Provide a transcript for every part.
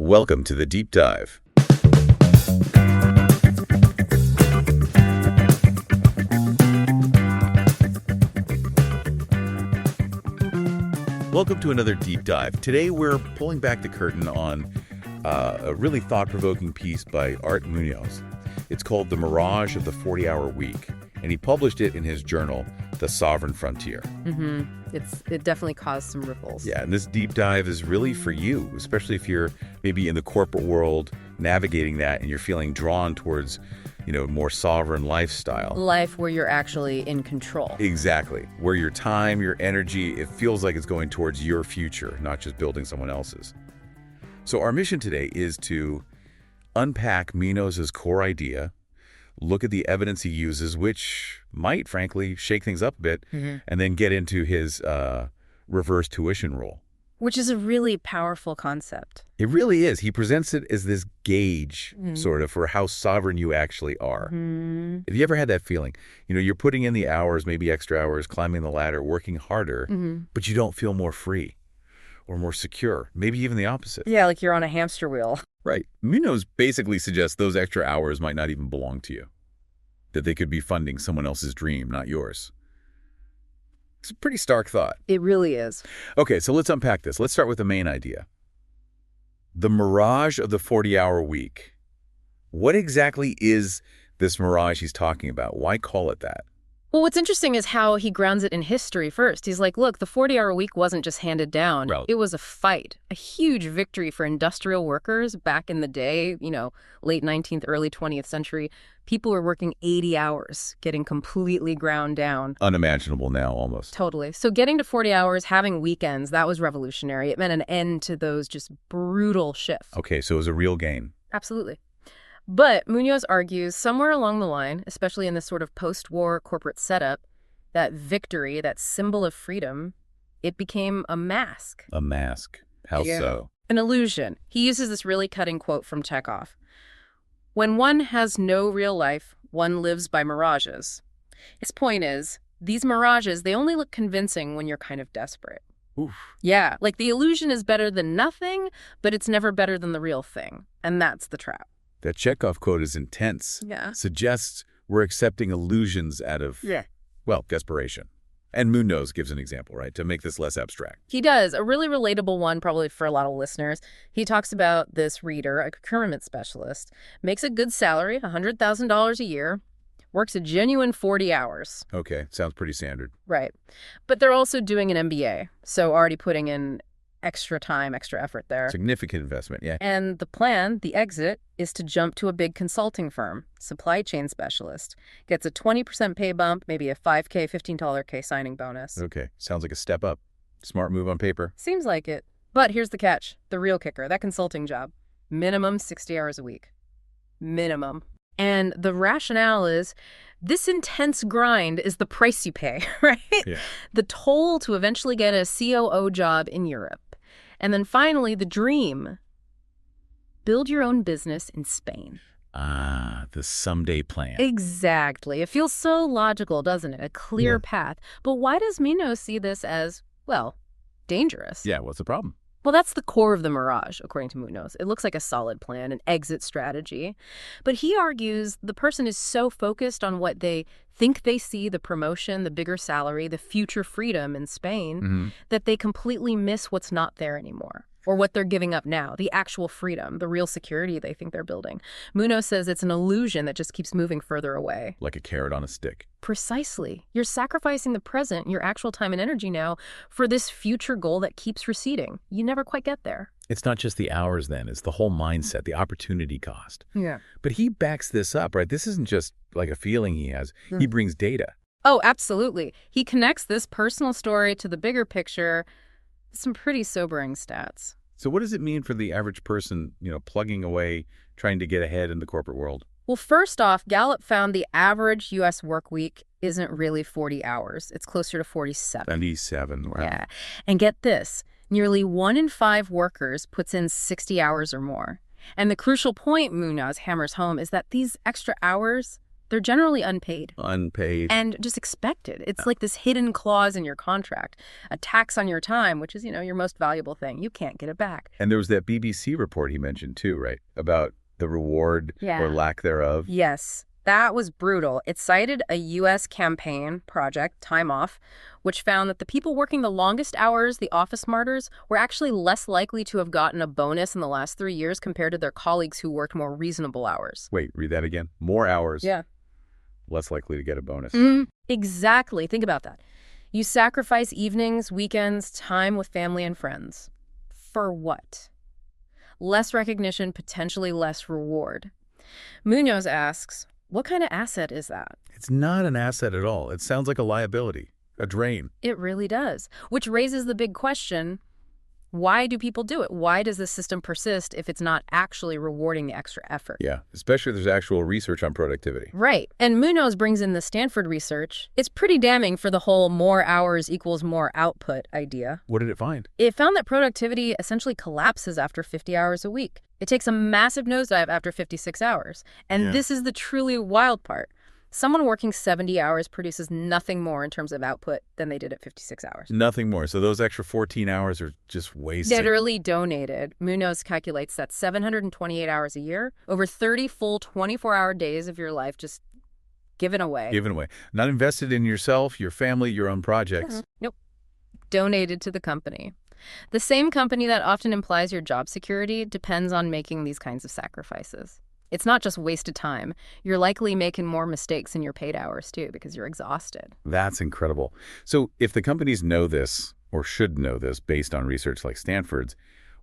Welcome to the Deep Dive. Welcome to another Deep Dive. Today we're pulling back the curtain on a really thought-provoking piece by Art Munoz. It's called The Mirage of the 40-Hour Week, and he published it in his journal, The Sovereign Frontier. It definitely caused some ripples. Yeah, and this deep dive is really for you, especially if you're maybe in the corporate world navigating that and you're feeling drawn towards, more sovereign lifestyle. Life where you're actually in control. Exactly. Where your time, your energy, it feels like it's going towards your future, not just building someone else's. So our mission today is to unpack Munoz's core idea, look at the evidence he uses, which might, frankly, shake things up a bit, and then get into his reverse tuition rule. Which is a really powerful concept. It really is. He presents it as this gauge, sort of, for how sovereign you actually are. Have you ever had that feeling? You're putting in the hours, maybe extra hours, climbing the ladder, working harder, but you don't feel more free or more secure, maybe even the opposite. Yeah, like you're on a hamster wheel. Right. Munoz basically suggests those extra hours might not even belong to you, that they could be funding someone else's dream, not yours. It's a pretty stark thought. It really is. Okay, so let's unpack this. Let's start with the main idea. The mirage of the 40-hour week. What exactly is this mirage he's talking about? Why call it that? Well, what's interesting is how he grounds it in history first. He's like, look, the 40-hour week wasn't just handed down. Right. It was a fight, a huge victory for industrial workers back in the day, late 19th, early 20th century. People were working 80 hours, getting completely ground down. Unimaginable now, almost. Totally. So getting to 40 hours, having weekends, that was revolutionary. It meant an end to those just brutal shifts. Okay, so it was a real gain. Absolutely. But Munoz argues somewhere along the line, especially in this sort of post-war corporate setup, that victory, that symbol of freedom, it became a mask. A mask. How so? An illusion. He uses this really cutting quote from Chekhov. When one has no real life, one lives by mirages. His point is, these mirages, they only look convincing when you're kind of desperate. Oof. Yeah, like the illusion is better than nothing, but it's never better than the real thing. And that's the trap. That Chekhov quote is intense. Yeah. Suggests we're accepting illusions out of, desperation. And Munoz gives an example, right, to make this less abstract. He does. A really relatable one, probably for a lot of listeners. He talks about this reader, a procurement specialist, makes a good salary, $100,000 a year, works a genuine 40 hours. Okay, sounds pretty standard. Right. But they're also doing an MBA, so already putting in extra time, extra effort there. Significant investment, yeah. And the plan, the exit, is to jump to a big consulting firm, supply chain specialist. Gets a 20% pay bump, maybe a $5K, $15K signing bonus. Okay, sounds like a step up. Smart move on paper. Seems like it. But here's the catch, the real kicker, that consulting job. Minimum 60 hours a week. Minimum. And the rationale is this intense grind is the price you pay, right? Yeah. The toll to eventually get a COO job in Europe. And then finally, the dream. Build your own business in Spain. Ah, the someday plan. Exactly. It feels so logical, doesn't it? A clear path. But why does Munoz see this as, dangerous? Yeah, what's the problem? Well, that's the core of the mirage, according to Munoz. It looks like a solid plan, an exit strategy. But he argues the person is so focused on what they think they see, the promotion, the bigger salary, the future freedom in Spain, that they completely miss what's not there anymore, or what they're giving up now, the actual freedom, the real security they think they're building. Munoz says it's an illusion that just keeps moving further away. Like a carrot on a stick. Precisely. You're sacrificing the present, your actual time and energy now, for this future goal that keeps receding. You never quite get there. It's not just the hours then, it's the whole mindset, the opportunity cost. Yeah. But he backs this up, right? This isn't just like a feeling he has. He brings data. Oh, absolutely. He connects this personal story to the bigger picture. Some pretty sobering stats. So what does it mean for the average person, plugging away, trying to get ahead in the corporate world? Well, first off, Gallup found the average U.S. work week isn't really 40 hours. It's closer to 47. 77, wow. Yeah. And get this, nearly 1 in 5 workers puts in 60 hours or more. And the crucial point Munoz hammers home is that these extra hours, They're generally unpaid. Unpaid. And just expected. It's like this hidden clause in your contract, a tax on your time, which is, your most valuable thing. You can't get it back. And there was that BBC report he mentioned too, right? About the reward or lack thereof. Yes, that was brutal. It cited a U.S. campaign project, Time Off, which found that the people working the longest hours, the office martyrs, were actually less likely to have gotten a bonus in the last 3 years compared to their colleagues who worked more reasonable hours. Wait, read that again. More hours. Yeah. Less likely to get a bonus. Exactly. Think about that. You sacrifice evenings, weekends, time with family and friends. For what? Less recognition, potentially less reward. Munoz asks, what kind of asset is that? It's not an asset at all. It sounds like a liability, a drain. It really does. Which raises the big question, why do people do it? Why does this system persist if it's not actually rewarding the extra effort? Yeah, especially if there's actual research on productivity. Right. And Munoz brings in the Stanford research. It's pretty damning for the whole more hours equals more output idea. What did it find? It found that productivity essentially collapses after 50 hours a week. It takes a massive nosedive after 56 hours. And this is the truly wild part. Someone working 70 hours produces nothing more in terms of output than they did at 56 hours. Nothing more. So those extra 14 hours are just wasted. Literally donated. Munoz calculates that 728 hours a year, over 30 full 24-hour days of your life just given away. Given away. Not invested in yourself, your family, your own projects. Nope. Donated to the company. The same company that often implies your job security depends on making these kinds of sacrifices. It's not just wasted time. You're likely making more mistakes in your paid hours, too, because you're exhausted. That's incredible. So if the companies know this, or should know this based on research like Stanford's,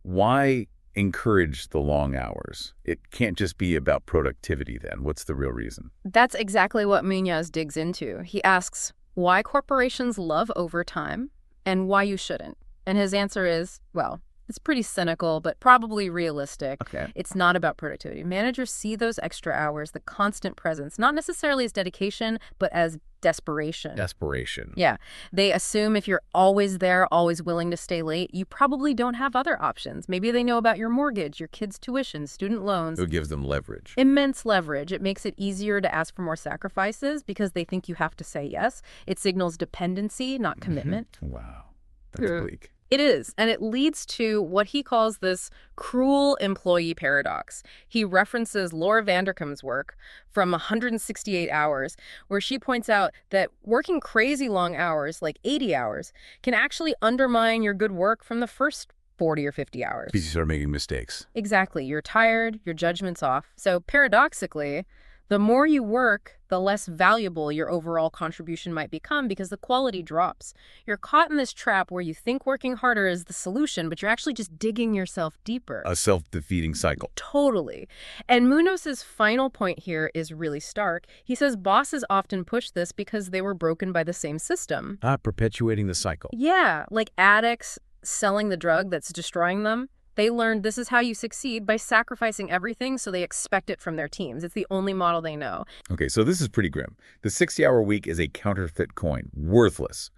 why encourage the long hours? It can't just be about productivity then. What's the real reason? That's exactly what Munoz digs into. He asks why corporations love overtime and why you shouldn't. And his answer is, well, it's pretty cynical, but probably realistic. Okay. It's not about productivity. Managers see those extra hours, the constant presence, not necessarily as dedication, but as desperation. Desperation. Yeah. They assume if you're always there, always willing to stay late, you probably don't have other options. Maybe they know about your mortgage, your kids' tuition, student loans. It gives them leverage. Immense leverage. It makes it easier to ask for more sacrifices because they think you have to say yes. It signals dependency, not commitment. Wow. That's bleak. It is, and it leads to what he calls this cruel employee paradox. He references Laura Vanderkam's work from 168 Hours, where she points out that working crazy long hours, like 80 hours, can actually undermine your good work from the first 40 or 50 hours. Because you start making mistakes. Exactly. You're tired, your judgment's off. So paradoxically, the more you work, the less valuable your overall contribution might become because the quality drops. You're caught in this trap where you think working harder is the solution, but you're actually just digging yourself deeper. A self-defeating cycle. Totally. And Munoz's final point here is really stark. He says bosses often push this because they were broken by the same system. Perpetuating the cycle. Yeah, like addicts selling the drug that's destroying them. They learned this is how you succeed by sacrificing everything, so they expect it from their teams. It's the only model they know. Okay, so this is pretty grim. The 60-hour week is a counterfeit coin, worthless.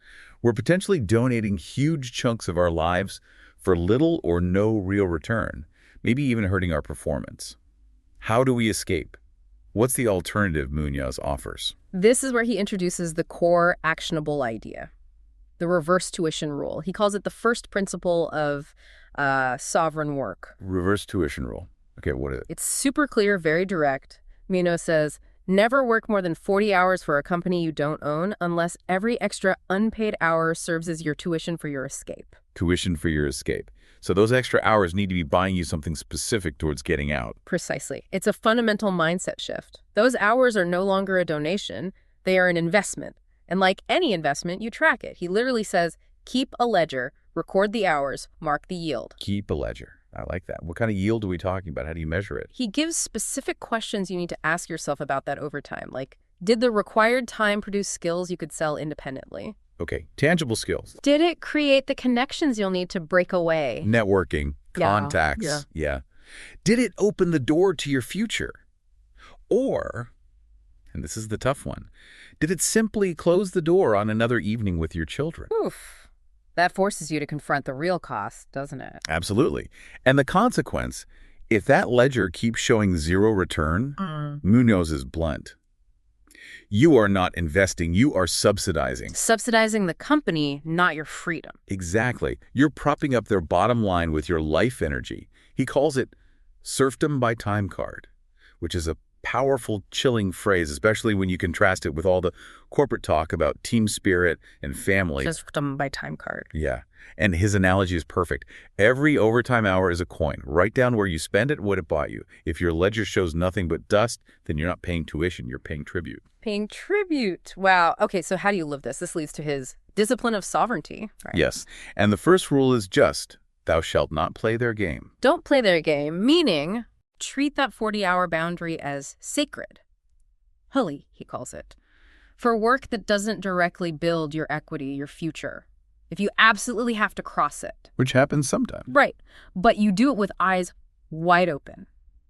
We're potentially donating huge chunks of our lives for little or no real return, maybe even hurting our performance. How do we escape? What's the alternative Munoz offers? This is where he introduces the core actionable idea, the reverse tuition rule. He calls it the first principle of sovereign work. Reverse tuition rule. Okay, what is it? It's super clear, very direct. Munoz says, never work more than 40 hours for a company you don't own unless every extra unpaid hour serves as your tuition for your escape. Tuition for your escape. So those extra hours need to be buying you something specific towards getting out. Precisely. It's a fundamental mindset shift. Those hours are no longer a donation. They are an investment. And like any investment, you track it. He literally says, keep a ledger, record the hours, mark the yield. Keep a ledger. I like that. What kind of yield are we talking about? How do you measure it? He gives specific questions you need to ask yourself about that over time, like, did the required time produce skills you could sell independently? Okay, tangible skills. Did it create the connections you'll need to break away? Networking, contacts. Yeah. Did it open the door to your future? Or, and this is the tough one, did it simply close the door on another evening with your children? Oof. That forces you to confront the real cost, doesn't it? Absolutely. And the consequence, if that ledger keeps showing zero return, Munoz is blunt. You are not investing, you are subsidizing. Subsidizing the company, not your freedom. Exactly. You're propping up their bottom line with your life energy. He calls it serfdom by time card, which is a powerful, chilling phrase, especially when you contrast it with all the corporate talk about team spirit and family. Serfdom by time card. Yeah. And his analogy is perfect. Every overtime hour is a coin. Write down where you spend it, what it bought you. If your ledger shows nothing but dust, then you're not paying tuition, you're paying tribute. Paying tribute. Wow. Okay, so how do you live this? This leads to his discipline of sovereignty. Right? Yes. And the first rule is just, thou shalt not play their game. Don't play their game, meaning treat that 40-hour boundary as sacred. Holy, he calls it. For work that doesn't directly build your equity, your future. If you absolutely have to cross it. Which happens sometimes. Right. But you do it with eyes wide open.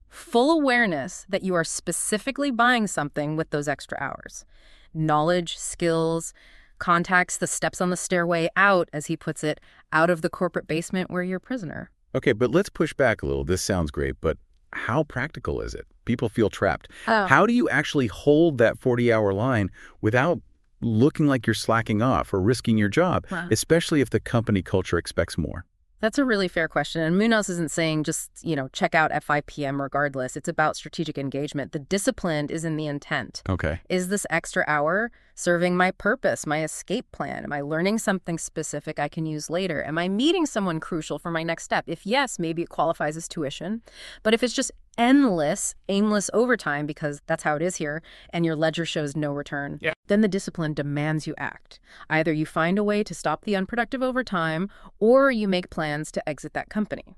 Full awareness that you are specifically buying something with those extra hours. Knowledge, skills, contacts, the steps on the stairway out, as he puts it, out of the corporate basement where you're a prisoner. Okay, but let's push back a little. This sounds great, but how practical is it? People feel trapped. How do you actually hold that 40-hour line without looking like you're slacking off or risking your job, especially if the company culture expects more? That's a really fair question. And Munoz isn't saying just, check out at 5 p.m. regardless. It's about strategic engagement. The discipline is in the intent. Okay. Is this extra hour serving my purpose, my escape plan? Am I learning something specific I can use later? Am I meeting someone crucial for my next step? If yes, maybe it qualifies as tuition. But if it's just endless, aimless overtime, because that's how it is here, and your ledger shows no return, then the discipline demands you act. Either you find a way to stop the unproductive overtime, or you make plans to exit that company.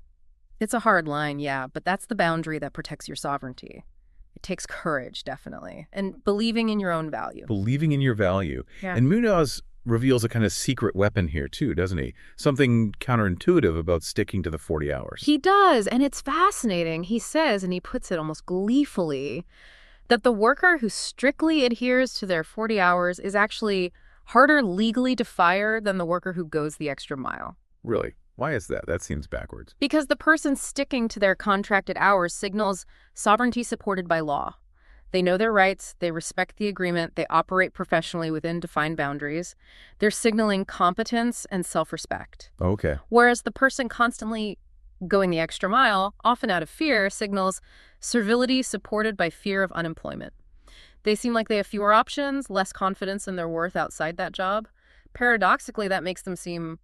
It's a hard line, yeah, but that's the boundary that protects your sovereignty. It takes courage, definitely, and believing in your own value. Believing in your value. Yeah. And Munoz reveals a kind of secret weapon here, too, doesn't he? Something counterintuitive about sticking to the 40 hours. He does, and it's fascinating. He says, and he puts it almost gleefully, that the worker who strictly adheres to their 40 hours is actually harder legally to fire than the worker who goes the extra mile. Really? Why is that? That seems backwards. Because the person sticking to their contracted hours signals sovereignty supported by law. They know their rights, they respect the agreement, they operate professionally within defined boundaries. They're signaling competence and self-respect. Okay. Whereas the person constantly going the extra mile, often out of fear, signals servility supported by fear of unemployment. They seem like they have fewer options, less confidence in their worth outside that job. Paradoxically, that makes them seem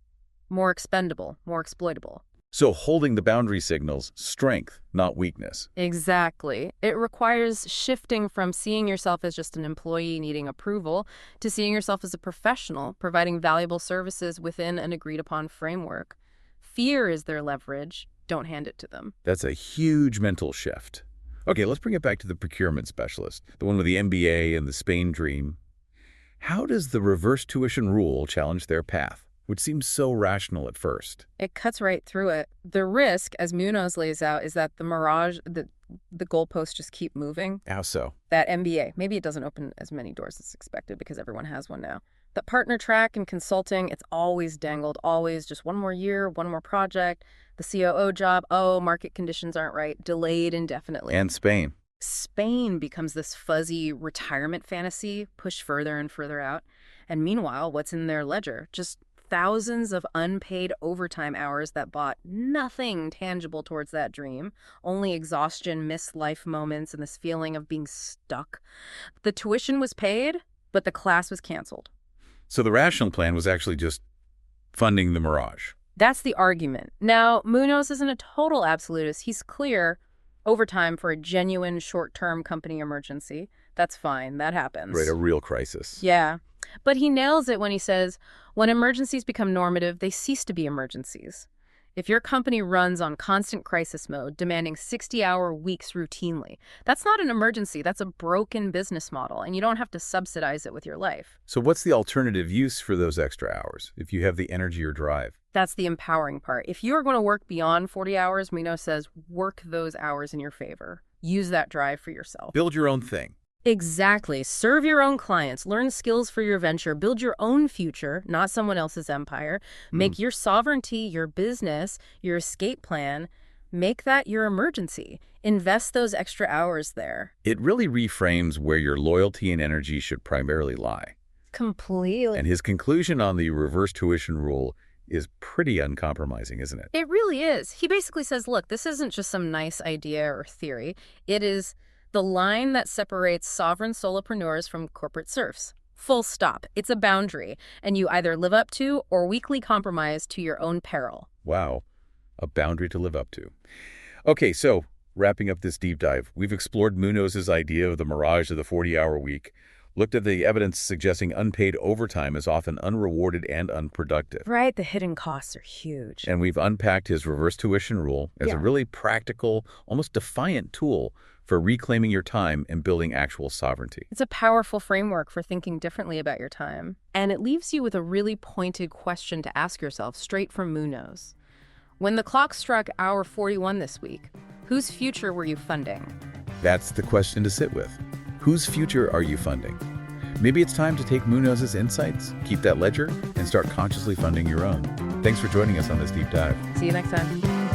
more expendable, more exploitable. So holding the boundary signals strength, not weakness. Exactly. It requires shifting from seeing yourself as just an employee needing approval to seeing yourself as a professional providing valuable services within an agreed-upon framework. Fear is their leverage. Don't hand it to them. That's a huge mental shift. Okay, let's bring it back to the procurement specialist, the one with the MBA and the Spain dream. How does the reverse tuition rule challenge their path, which seems so rational at first? It cuts right through it. The risk, as Munoz lays out, is that the mirage, the goalposts just keep moving. How so? That MBA, maybe it doesn't open as many doors as expected because everyone has one now. The partner track and consulting, it's always dangled, always just one more year, one more project. The COO job, market conditions aren't right, delayed indefinitely. And Spain. Spain becomes this fuzzy retirement fantasy, pushed further and further out. And meanwhile, what's in their ledger? Just thousands of unpaid overtime hours that bought nothing tangible towards that dream, only exhaustion, missed life moments, and this feeling of being stuck. The tuition was paid, but the class was canceled. So the rational plan was actually just funding the mirage. That's the argument. Now, Munoz isn't a total absolutist. He's clear overtime for a genuine short-term company emergency. That's fine. That happens. Right, a real crisis. Yeah. But he nails it when he says, when emergencies become normative, they cease to be emergencies. If your company runs on constant crisis mode, demanding 60-hour weeks routinely, that's not an emergency. That's a broken business model, and you don't have to subsidize it with your life. So what's the alternative use for those extra hours, if you have the energy or drive? That's the empowering part. If you're going to work beyond 40 hours, Munoz says, work those hours in your favor. Use that drive for yourself. Build your own thing. Exactly. Serve your own clients, learn skills for your venture, build your own future, not someone else's empire. Make your sovereignty, your business, your escape plan. Make that your emergency. Invest those extra hours there. It really reframes where your loyalty and energy should primarily lie. Completely. And his conclusion on the reverse tuition rule is pretty uncompromising, isn't it? It really is. He basically says, look, this isn't just some nice idea or theory. It is the line that separates sovereign solopreneurs from corporate serfs. Full stop. It's a boundary, and you either live up to or weakly compromise to your own peril. Wow, a boundary to live up to. Okay, so wrapping up this deep dive, we've explored Munoz's idea of the mirage of the 40-hour week, looked at the evidence suggesting unpaid overtime is often unrewarded and unproductive. Right, the hidden costs are huge. And we've unpacked his reverse tuition rule as a really practical, almost defiant tool for reclaiming your time and building actual sovereignty. It's a powerful framework for thinking differently about your time. And it leaves you with a really pointed question to ask yourself straight from Munoz. When the clock struck hour 41 this week, whose future were you funding? That's the question to sit with. Whose future are you funding? Maybe it's time to take Munoz's insights, keep that ledger, and start consciously funding your own. Thanks for joining us on this deep dive. See you next time.